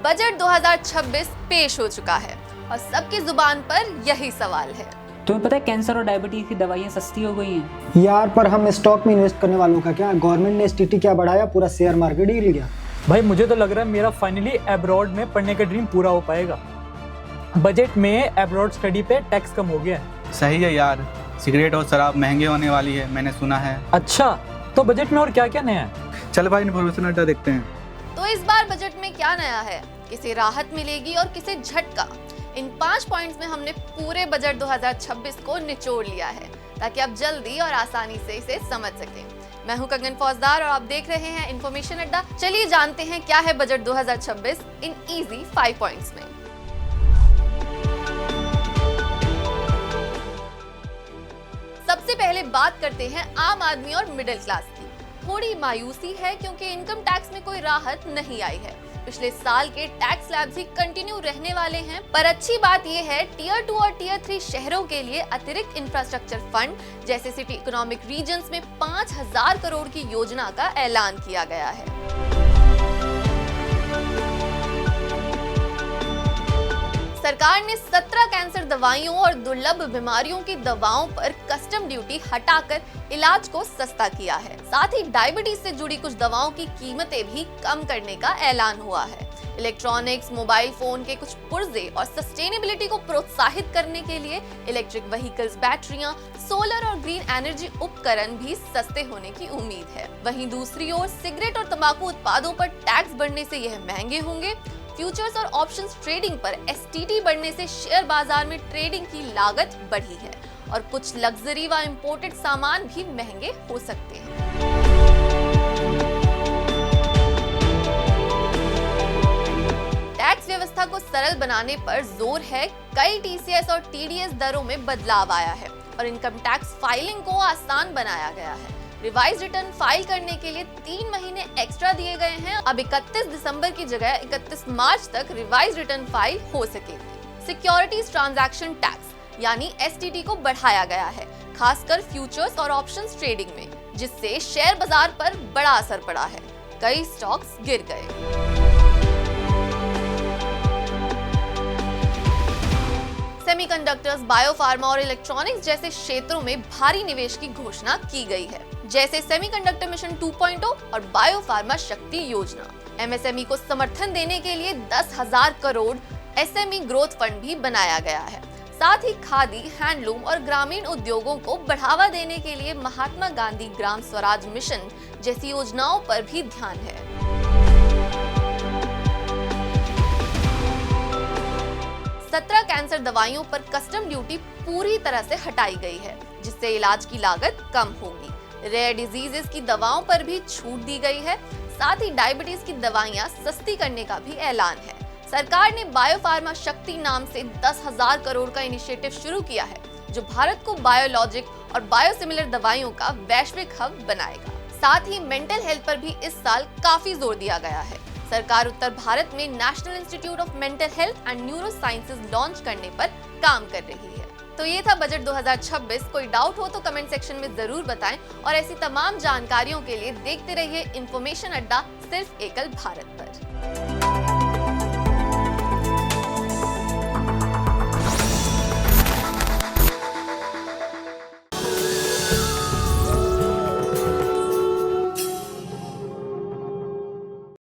Budget 2026 पेश हो चुका है और सबकी जुबान पर यही सवाल है। तुम्हें पता है कैंसर और डायबिटीज की दवाइयाँ सस्ती हो गई हैं? यार पर हम स्टॉक में इन्वेस्ट करने वालों का क्या? गवर्नमेंट ने एसटीटी क्या बढ़ाया, पूरा शेयर मार्केट ही हिल गया। भाई मुझे तो लग रहा है मेरा फाइनली अब्रॉड में पढ़ने का ड्रीम पूरा हो पाएगा। बजट में अब्रॉड स्टडी पे टैक्स कम हो गया है। सही है यार, सिगरेट और शराब महंगे होने वाली है, मैंने सुना है। अच्छा, तो बजट में और क्या क्या नया है? चल भाई इन्फॉर्मेशन अड्डा देखते हैं। तो इस बार बजट में क्या नया है, किसे राहत मिलेगी और किसे झटका, इन 5 पॉइंट्स में हमने पूरे बजट 2026 को निचोड़ लिया है ताकि आप जल्दी और आसानी से इसे समझ सकें। मैं हूं कंगन फौजदार और आप देख रहे हैं इन्फॉर्मेशन अड्डा। चलिए जानते हैं क्या है बजट 2026 इन इजी 5 पॉइंट्स में। सबसे पहले बात करते हैं आम आदमी और मिडिल क्लास की। थोड़ी मायूसी है क्योंकि इनकम टैक्स में कोई राहत नहीं आई है। पिछले साल के टैक्स स्लैब्स ही कंटिन्यू रहने वाले हैं, पर अच्छी बात यह है टियर 2 और टियर 3 शहरों के लिए अतिरिक्त इंफ्रास्ट्रक्चर फंड जैसे सिटी इकोनॉमिक रीजन्स में 5000 करोड़ की योजना का ऐलान किया गया है। सरकार ने 17 कैंसर दवाइयों और दुर्लभ बीमारियों की दवाओं पर कस्टम ड्यूटी हटाकर इलाज को सस्ता किया है। साथ ही डायबिटीज से जुड़ी कुछ दवाओं की कीमतें भी कम करने का ऐलान हुआ है। इलेक्ट्रॉनिक्स, मोबाइल फोन के कुछ पुर्जे और सस्टेनेबिलिटी को प्रोत्साहित करने के लिए इलेक्ट्रिक व्हीकल्स, बैटरियां, सोलर और ग्रीन एनर्जी उपकरण भी सस्ते होने की उम्मीद है। वहीं दूसरी ओर सिगरेट और तंबाकू उत्पादों पर टैक्स बढ़ने से यह महंगे होंगे। फ्यूचर्स और ऑप्शंस ट्रेडिंग पर एसटीटी बढ़ने से शेयर बाजार में ट्रेडिंग की लागत बढ़ी है और कुछ लग्जरी व इंपोर्टेड सामान भी महंगे हो सकते हैं। टैक्स व्यवस्था को सरल बनाने पर जोर है। कई टीसीएस और टीडीएस दरों में बदलाव आया है और इनकम टैक्स फाइलिंग को आसान बनाया गया है। रिवाइज रिटर्न फाइल करने के लिए 3 महीने एक्स्ट्रा दिए गए हैं। अब 31 दिसंबर की जगह 31 मार्च तक रिवाइज रिटर्न फाइल हो सकेगी। सिक्योरिटीज ट्रांजैक्शन टैक्स यानी एसटीटी को बढ़ाया गया है, खासकर फ्यूचर्स और ऑप्शंस ट्रेडिंग में, जिससे शेयर बाजार पर बड़ा असर पड़ा है। कई स्टॉक्स गिर गए। सेमीकंडक्टर्स, बायोफार्मा और इलेक्ट्रॉनिक्स जैसे क्षेत्रों में भारी निवेश की घोषणा की गई है, जैसे सेमीकंडक्टर मिशन 2.0 और बायोफार्मा शक्ति योजना। एमएसएमई को समर्थन देने के लिए 10,000 करोड़ एसएमई ग्रोथ फंड भी बनाया गया है। साथ ही खादी, हैंडलूम और ग्रामीण उद्योगों को बढ़ावा देने के लिए महात्मा गांधी ग्राम स्वराज मिशन जैसी योजनाओं पर भी ध्यान है। सत्रह कैंसर दवाइयों पर कस्टम ड्यूटी पूरी तरह से हटाई गई है, जिससे इलाज की लागत कम होगी। रेयर डिजीजेस की दवाओं पर भी छूट दी गई है। साथ ही डायबिटीज की दवाइयां सस्ती करने का भी ऐलान है। सरकार ने बायोफार्मा शक्ति नाम से 10,000 करोड़ का इनिशिएटिव शुरू किया है, जो भारत को बायोलॉजिक और बायोसिमिलर दवाइयों का वैश्विक हब बनाएगा। साथ ही मेंटल हेल्थ पर भी इस साल काफी जोर दिया गया है। सरकार उत्तर भारत में national institute of mental health and neuro sciences launch करने पर काम कर रही है। तो ये था बजट 2026। कोई डाउट हो तो कमेंट सेक्शन में जरूर बताएं और ऐसी तमाम जानकारियों के लिए देखते रहिए इन्फॉर्मेशन अड्डा, सिर्फ एकल भारत पर।